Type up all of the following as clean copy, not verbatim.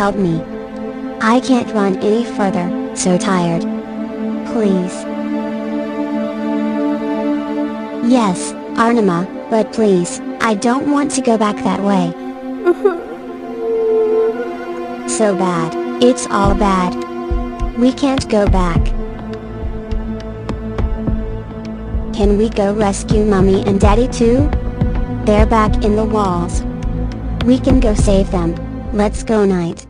Help me. I can't run any further, so tired. Please. Yes, Arnima, but please, I don't want to go back that way. So bad, it's all bad. We can't go back. Can we go rescue Mummy and Daddy too? They're back in the walls. We can go save them. Let's go, Knight.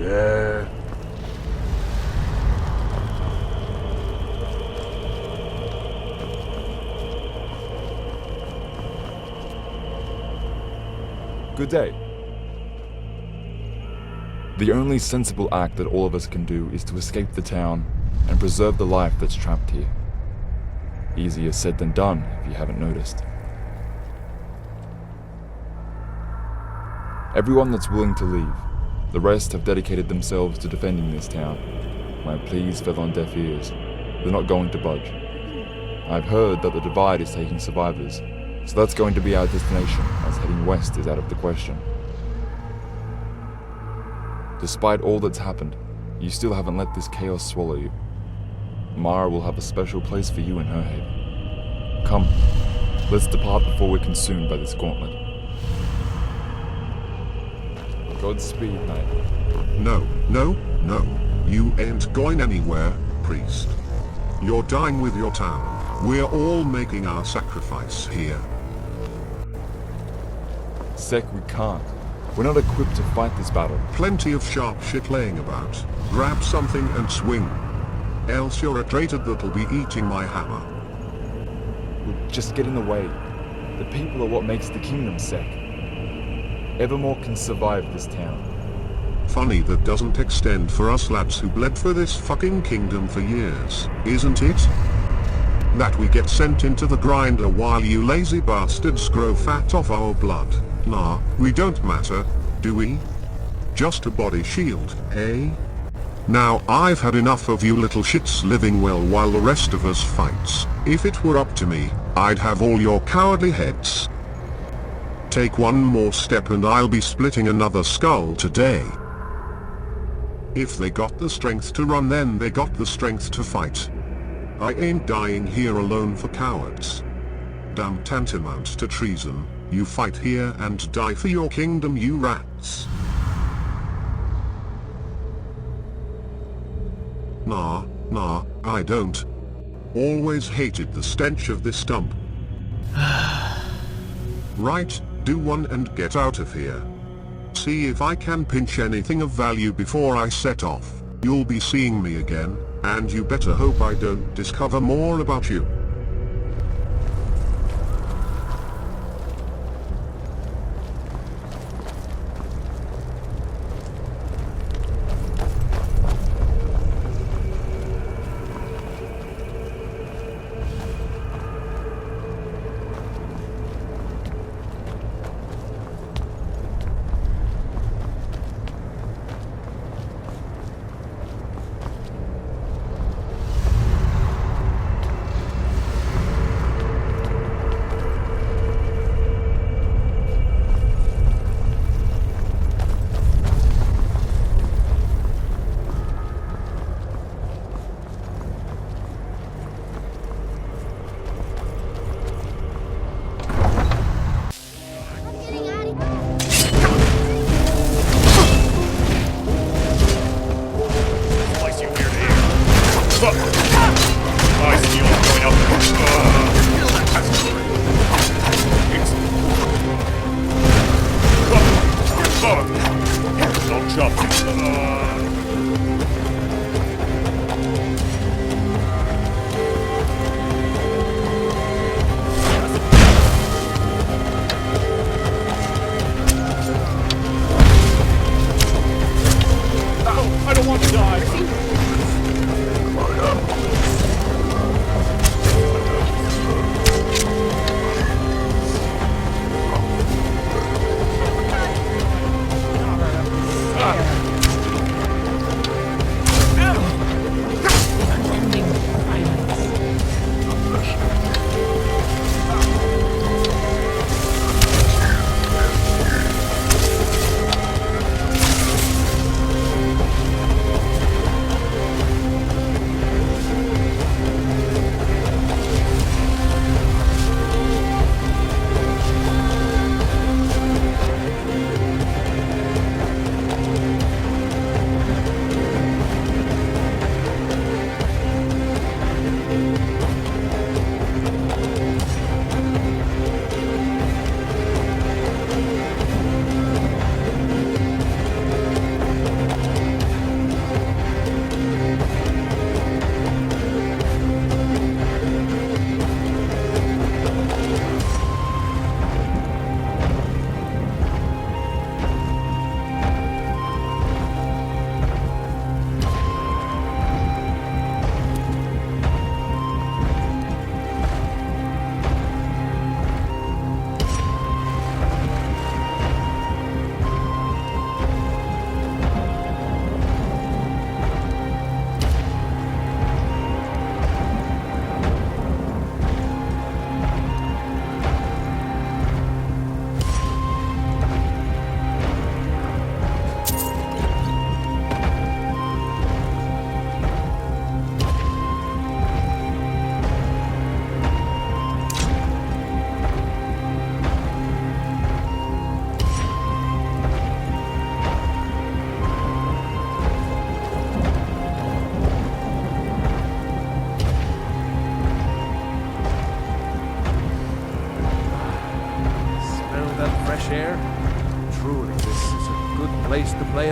Yeah. Good day. The only sensible act that all of us can do is to escape the town and preserve the life that's trapped here. Easier said than done, if you haven't noticed. Everyone that's willing to leave, the rest have dedicated themselves to defending this town. My pleas fell on deaf ears. They're not going to budge. I've heard that the Divide is taking survivors, so that's going to be our destination, as heading west is out of the question. Despite all that's happened, you still haven't let this chaos swallow you. Mara will have a special place for you in her head. Come, let's depart before we're consumed by this gauntlet. Godspeed, knight. No, no, no. You ain't going anywhere, priest. You're dying with your town. We're all making our sacrifice here. Sek, we can't. We're not equipped to fight this battle. Plenty of sharp shit laying about. Grab something and swing. Else you're a traitor that'll be eating my hammer. We'll just get in the way. The people are what makes the kingdom, Sek. Evermore can survive this town. Funny that doesn't extend for us lads who bled for this fucking kingdom for years, isn't it? That we get sent into the grinder while you lazy bastards grow fat off our blood. Nah, we don't matter, do we? Just a body shield, eh? Now I've had enough of you little shits living well while the rest of us fights. If it were up to me, I'd have all your cowardly heads. Take one more step and I'll be splitting another skull today. If they got the strength to run, then they got the strength to fight. I ain't dying here alone for cowards. Damn tantamount to treason. You fight here and die for your kingdom, you rats. Nah, I don't. Always hated the stench of this dump. Right, do one and get out of here. See if I can pinch anything of value before I set off. You'll be seeing me again, and you better hope I don't discover more about you.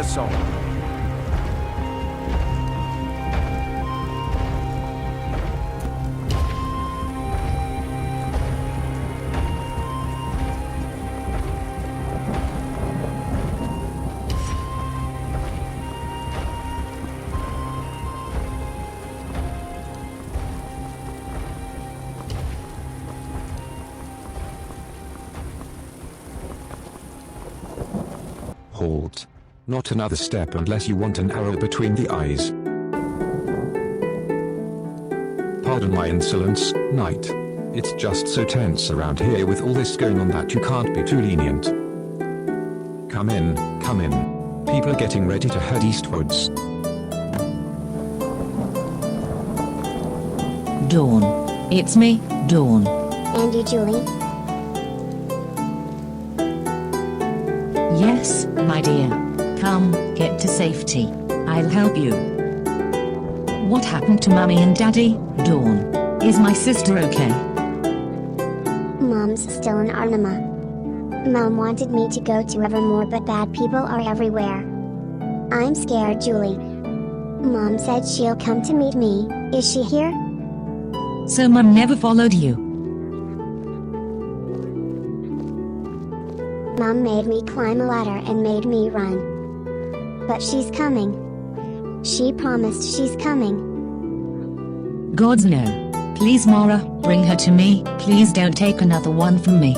soul. Halt. Not another step unless you want an arrow between the eyes. Pardon my insolence, knight. It's just so tense around here with all this going on that you can't be too lenient. Come in, come in. People are getting ready to head eastwards. Dawn. It's me, Dawn. And you, Julie? Yes, my dear. Come, get to safety. I'll help you. What happened to Mummy and Daddy, Dawn? Is my sister okay? Mom's still in Arnima. Mom wanted me to go to Evermore, but bad people are everywhere. I'm scared, Julie. Mom said she'll come to meet me. Is she here? So Mum never followed you? Mom made me climb a ladder and made me run. But she's coming. She promised she's coming. Gods no. Please Mara, bring her to me. Please don't take another one from me.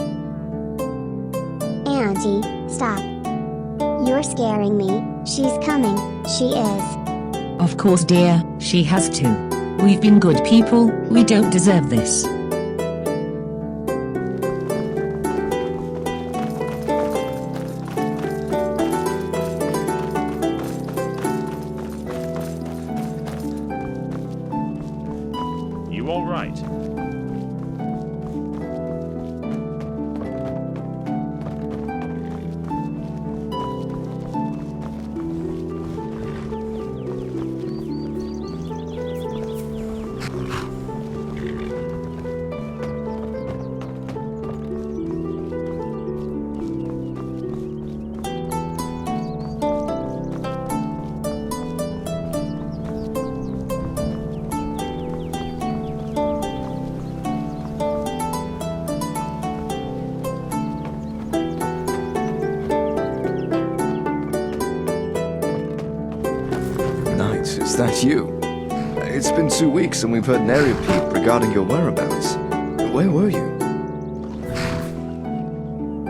Auntie, stop. You're scaring me. She's coming. She is. Of course dear, she has to. We've been good people, we don't deserve this. You all right? Is that you? It's been 2 weeks and we've heard nary a peep regarding your whereabouts. Where were you?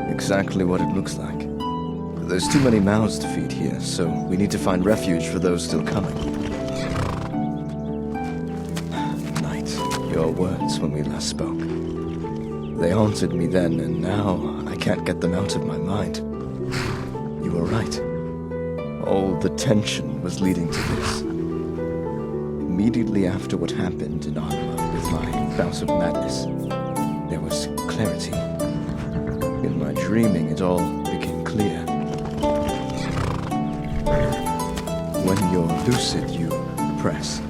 Exactly what it looks like. There's too many mouths to feed here, so we need to find refuge for those still coming. Knight, your words when we last spoke. They haunted me then, and now I can't get them out of my mind. You were right. All the tension was leading to this. Immediately after what happened in Arnima with my bout of madness, there was clarity. In my dreaming, it all became clear. When you're lucid, you repress.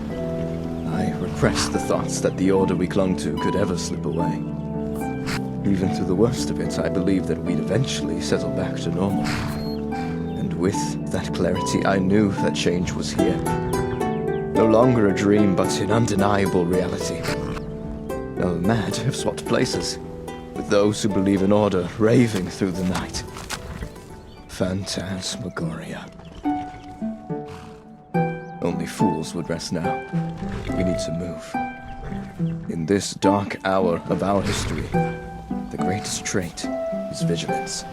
I repressed the thoughts that the order we clung to could ever slip away. Even through the worst of it, I believed that we'd eventually settle back to normal. And with that clarity, I knew that change was here. No longer a dream, but an undeniable reality. The mad have swapped places, with those who believe in order raving through the night. Phantasmagoria. Only fools would rest now. We need to move. In this dark hour of our history, the greatest trait is vigilance.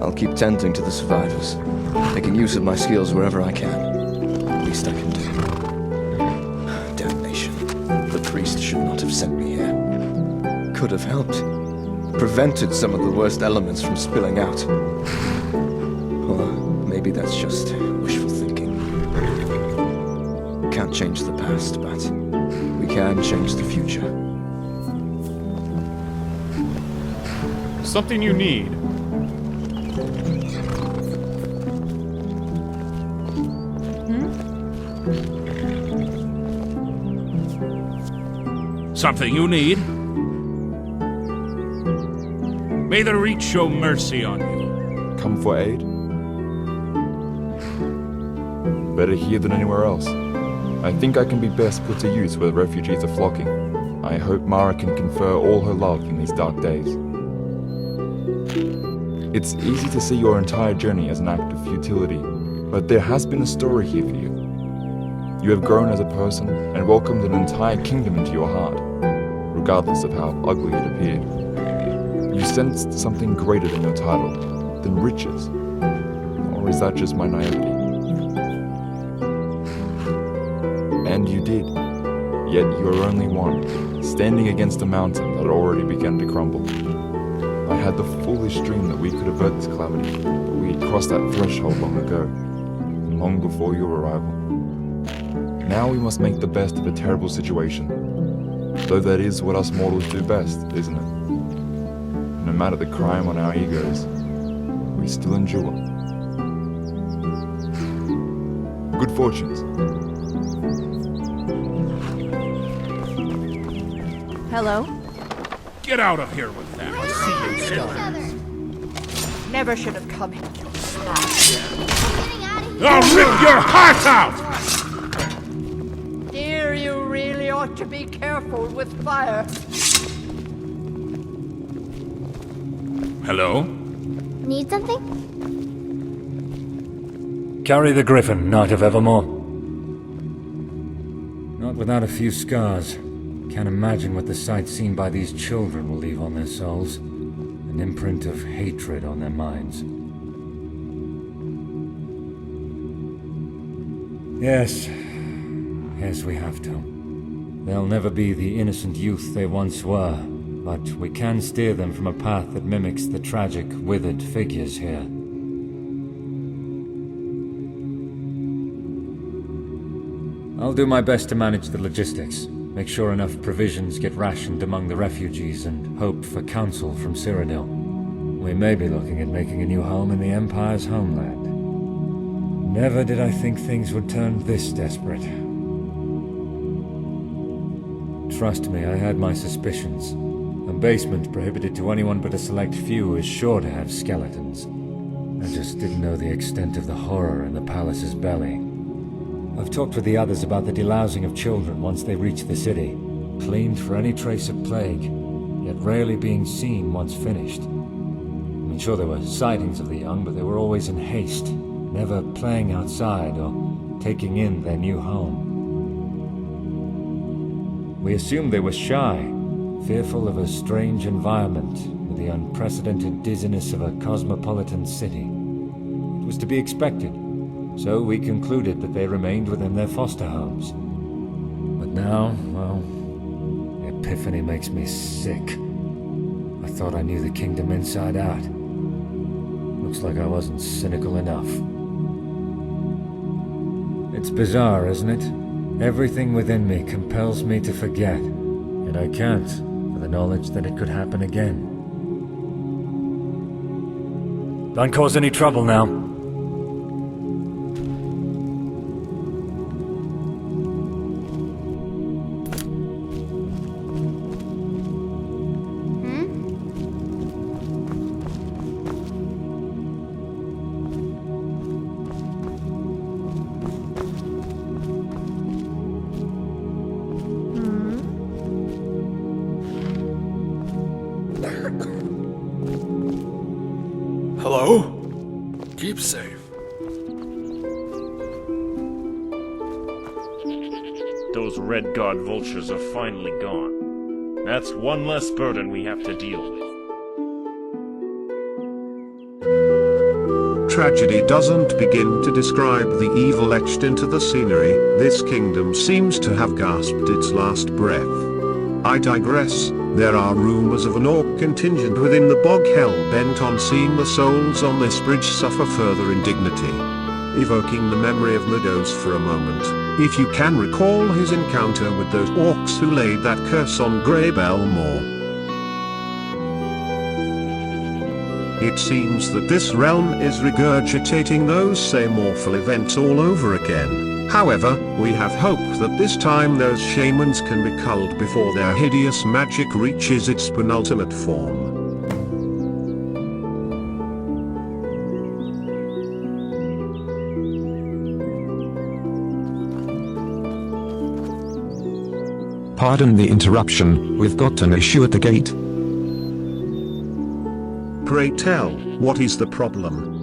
I'll keep tending to the survivors, making use of my skills wherever I can. Least I can do. Damnation. The priest should not have sent me here. Could have helped. Prevented some of the worst elements from spilling out. Or maybe that's just wishful thinking. Can't change the past, but we can change the future. Something you need. Something you need. May the Reach show mercy on you. Come for aid? Better here than anywhere else. I think I can be best put to use where the refugees are flocking. I hope Mara can confer all her love in these dark days. It's easy to see your entire journey as an act of futility, but there has been a story here for you. You have grown as a person and welcomed an entire kingdom into your heart, regardless of how ugly it appeared. You sensed something greater than your title, than riches. Or is that just my naivety? And you did. Yet you are only one, standing against a mountain that had already begun to crumble. I had the foolish dream that we could avert this calamity, but we had crossed that threshold long ago, long before your arrival. Now we must make the best of a terrible situation, though that is what us mortals do best, isn't it? No matter the crime on our egos, we still endure. Good fortunes. Hello? Get out of here with that. Never should have come here. I'll rip your heart out! Dear, you really ought to be careful with fire. Hello? Need something? Carry the Griffin, Knight of Evermore. Not without a few scars. Can't imagine what the sight seen by these children will leave on their souls. An imprint of hatred on their minds. Yes. Yes, we have to. They'll never be the innocent youth they once were, but we can steer them from a path that mimics the tragic, withered figures here. I'll do my best to manage the logistics. Make sure enough provisions get rationed among the refugees and hope for counsel from Cyrodiil. We may be looking at making a new home in the Empire's homeland. Never did I think things would turn this desperate. Trust me, I had my suspicions. A basement prohibited to anyone but a select few is sure to have skeletons. I just didn't know the extent of the horror in the palace's belly. I've talked with the others about the delousing of children once they reach the city. Cleaned for any trace of plague, yet rarely being seen once finished. I'm sure there were sightings of the young, but they were always in haste, never playing outside or taking in their new home. We assumed they were shy, fearful of a strange environment with the unprecedented dizziness of a cosmopolitan city. It was to be expected. So we concluded that they remained within their foster homes. But now, well, the epiphany makes me sick. I thought I knew the kingdom inside out. Looks like I wasn't cynical enough. It's bizarre, isn't it? Everything within me compels me to forget, yet I can't, for the knowledge that it could happen again. Don't cause any trouble now. Hello? Keep safe. Those Red Guard vultures are finally gone. That's one less burden we have to deal with. Tragedy doesn't begin to describe the evil etched into the scenery. This kingdom seems to have gasped its last breath. I digress. There are rumors of an orc contingent within the bog hell bent on seeing the souls on this bridge suffer further indignity. Evoking the memory of Meadows for a moment, if you can recall his encounter with those orcs who laid that curse on Grey Belmore. It seems that this realm is regurgitating those same awful events all over again. However, we have hope that this time those shamans can be culled before their hideous magic reaches its penultimate form. Pardon the interruption, we've got an issue at the gate. Pray tell, what is the problem?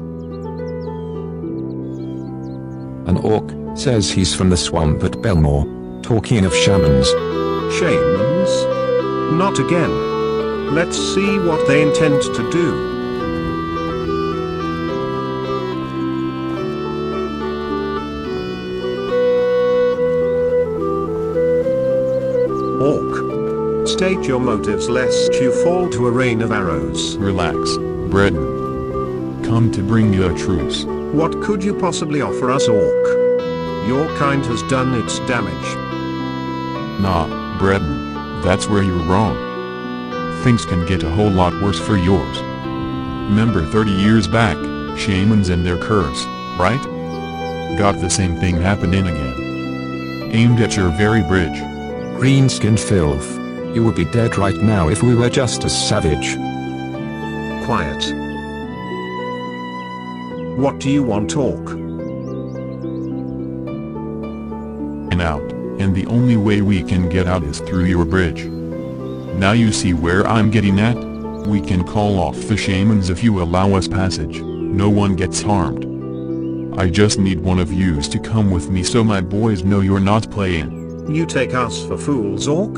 An orc says he's from the swamp at Belmore, talking of shamans. Shamans? Not again. Let's see what they intend to do. Orc. State your motives lest you fall to a rain of arrows. Relax, Breton. Come to bring you a truce. What could you possibly offer us, Orc? Your kind has done its damage. Nah, Breton, that's where you're wrong. Things can get a whole lot worse for yours. Remember 30 years back, shamans and their curse, right? Got the same thing happening again. Aimed at your very bridge. Green-skinned filth. You would be dead right now if we were just as savage. Quiet. What do you want, Orc? And out, and the only way we can get out is through your bridge. Now you see where I'm getting at? We can call off the shamans if you allow us passage. No one gets harmed. I just need one of yous to come with me so my boys know you're not playing. You take us for fools, Orc?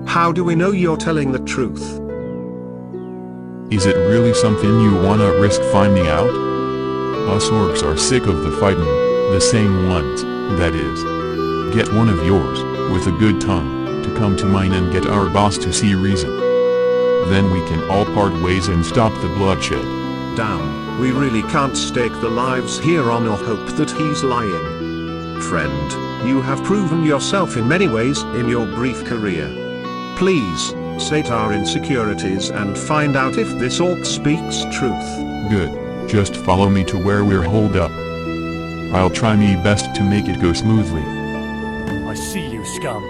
How do we know you're telling the truth? Is it really something you wanna risk finding out? Us orcs are sick of the fighting, the same ones, that is. Get one of yours, with a good tongue, to come to mine and get our boss to see reason. Then we can all part ways and stop the bloodshed. Damn, we really can't stake the lives here on or hope that he's lying. Friend, you have proven yourself in many ways in your brief career. Please, state our insecurities and find out if this orc speaks truth. Good. Just follow me to where we're holed up. I'll try me best to make it go smoothly. I see you, scum.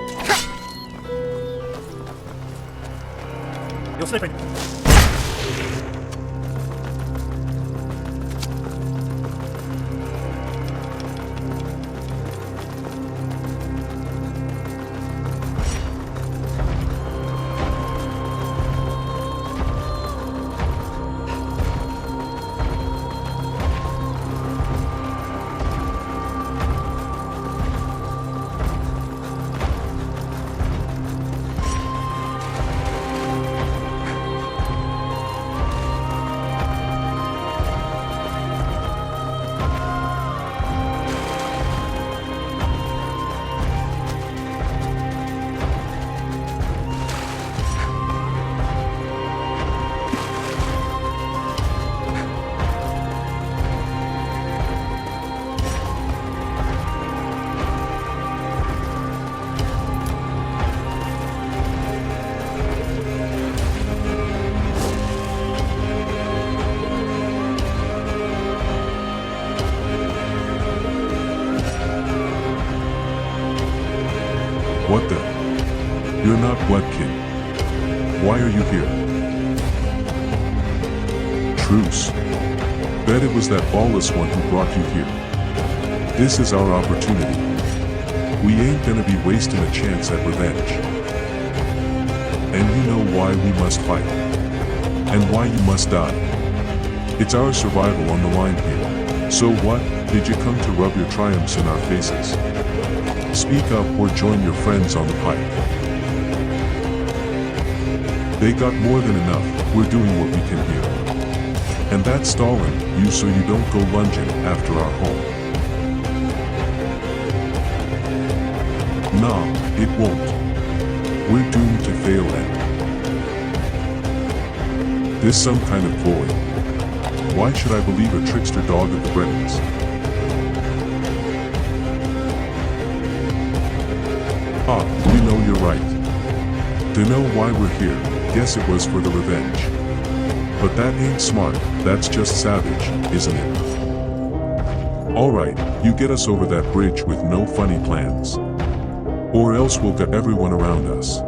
You're slipping. What the? You're not what, kid? Why are you here? Truce. Bet it was that ballless one who brought you here. This is our opportunity. We ain't gonna be wasting a chance at revenge. And you know why we must fight. And why you must die. It's our survival on the line here. So what, did you come to rub your triumphs in our faces? Speak up or join your friends on the pike. They got more than enough, we're doing what we can here. And that's stalling you so you don't go lunging after our home. Nah, it won't. We're doomed to fail at it. This some kind of void. Why should I believe a trickster dog of the Bretons? Ah, we know you're right. To know why we're here, guess it was for the revenge. But that ain't smart, that's just savage, isn't it? Alright, you get us over that bridge with no funny plans. Or else we'll get everyone around us.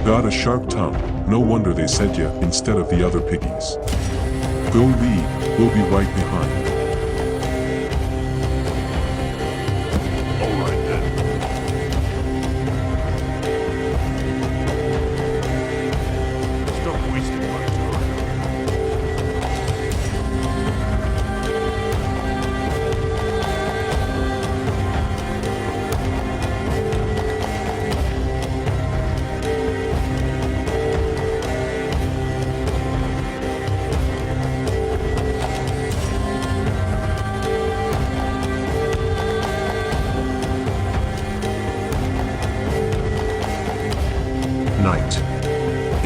Got a sharp tongue, no wonder they sent you instead of the other piggies. Go lead, we'll be right behind.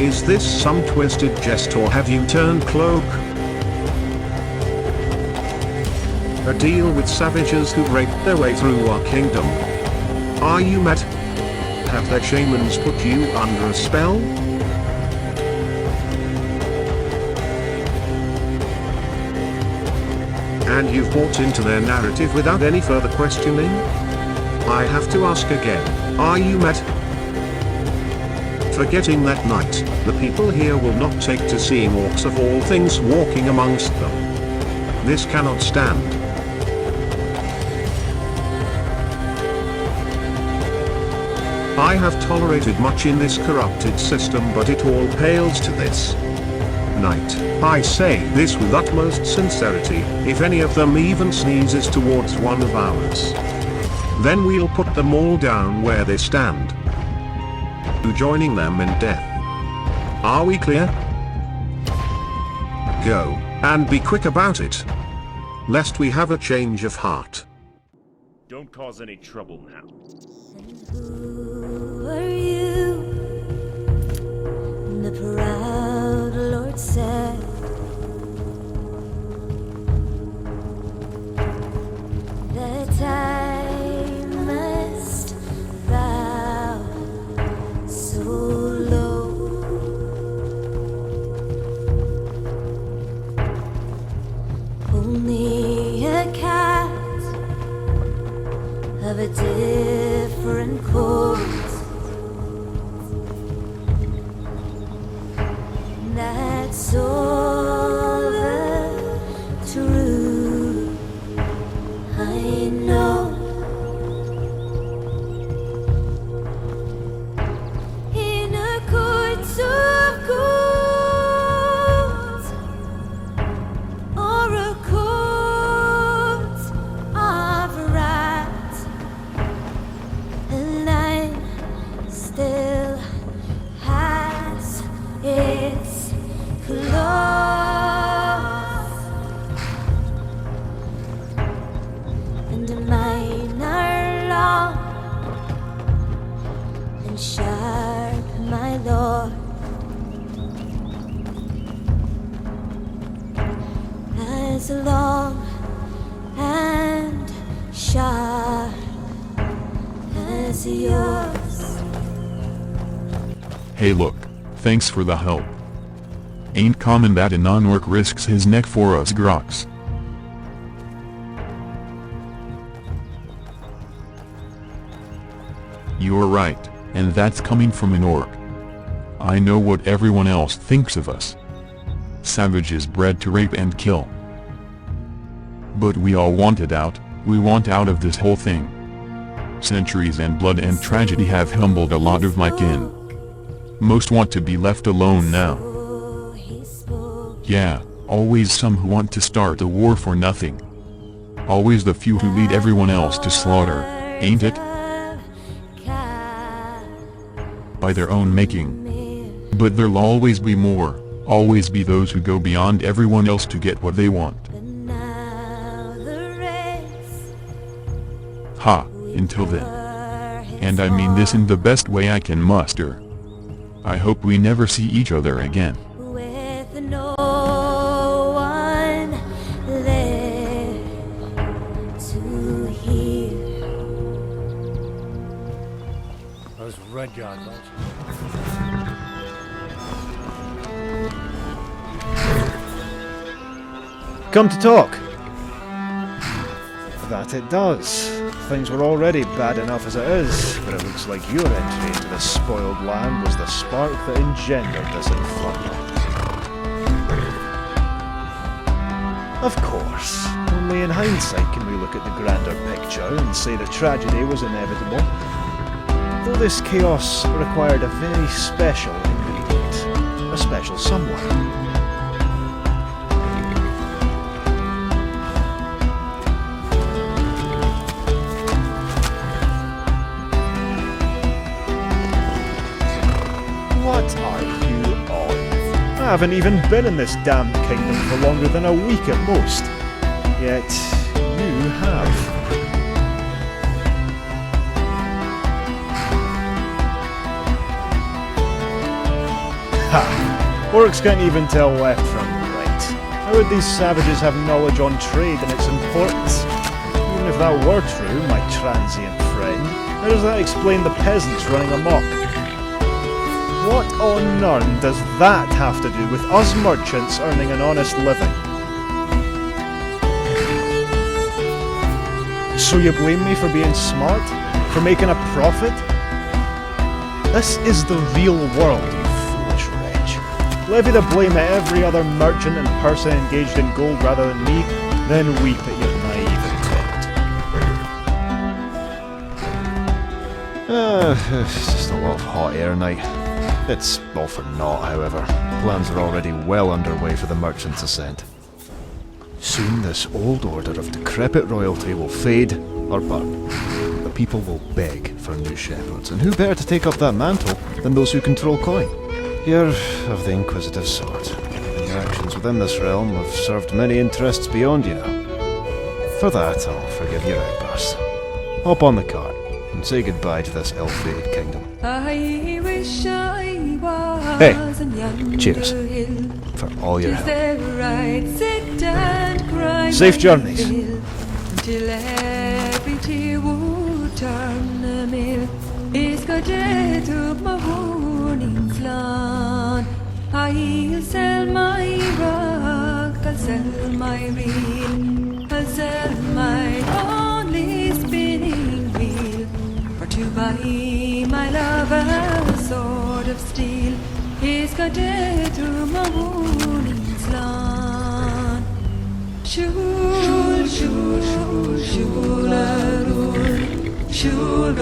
Is this some twisted jest or have you turned cloak? A deal with savages who raped their way through our kingdom. Are you mad? Have their shamans put you under a spell? And you've bought into their narrative without any further questioning? I have to ask again, are you mad? Forgetting that night, the people here will not take to seeing orcs of all things walking amongst them. This cannot stand. I have tolerated much in this corrupted system, but it all pales to this. Night, I say this with utmost sincerity, if any of them even sneezes towards one of ours, then we'll put them all down where they stand, joining them in death. Are we clear? Go, and be quick about it, lest we have a change of heart. Don't cause any trouble now. Who are you? The proud Lord said. That I must bow so low. Only a cat of a different coat. That's all the truth I know. In a court of gold or a court of rat, a line still has its claws, and mine are long and sharp, my lord, as long and sharp as yours. Hey look, thanks for the help. Ain't common that a non-orc risks his neck for us groks. You're right, and that's coming from an orc. I know what everyone else thinks of us. Savages bred to rape and kill. But we all want it out, we want out of this whole thing. Centuries and blood and tragedy have humbled a lot of my kin. Most want to be left alone now. Yeah, always some who want to start a war for nothing. Always the few who lead everyone else to slaughter, ain't it? By their own making. But there'll always be more, always be those who go beyond everyone else to get what they want. Ha, until then. And I mean this in the best way I can muster. I hope we never see each other again. With no one there to hear. Those red guard vultures. Come to talk. That it does. Things were already bad enough as it is, but it looks like your entry into this spoiled land was the spark that engendered this influx. Of course, only in hindsight can we look at the grander picture and say the tragedy was inevitable. Though this chaos required a very special ingredient, a special someone. What are you on? I haven't even been in this damned kingdom for longer than a week at most. Yet, you have. Ha! Orcs can't even tell left from right. How would these savages have knowledge on trade and its importance? Even if that were true, my transient friend, how does that explain the peasants running amok? What on earth does that have to do with us merchants earning an honest living? So you blame me for being smart? For making a profit? This is the real world, you foolish wretch. Levy the blame at every other merchant and person engaged in gold rather than me, then weep at your naive intent. It's just a lot of hot air night. It's all for naught, however. Plans are already well underway for the merchant's ascent. Soon this old order of decrepit royalty will fade or burn. The people will beg for new shepherds, and who better to take up that mantle than those who control coin? You're of the inquisitive sort, and your actions within this realm have served many interests beyond you. For that, I'll forgive your outburst. Hop on the cart, and say goodbye to this ill-fated kingdom. I wish I was Hey, a young cheers. hill. For all your Tis help. there right, sit and cry Safe my journeys. fill, till every tear would turn a mill. Is gadet up my warning's lawn. I'll sell my rock, I'll sell my reel, I'll sell my only spinning wheel, for to buy my love a sword of steel. Is gadet to my warning's lawn. Siúil, Siúil, Siúil, Siúil, Siúil,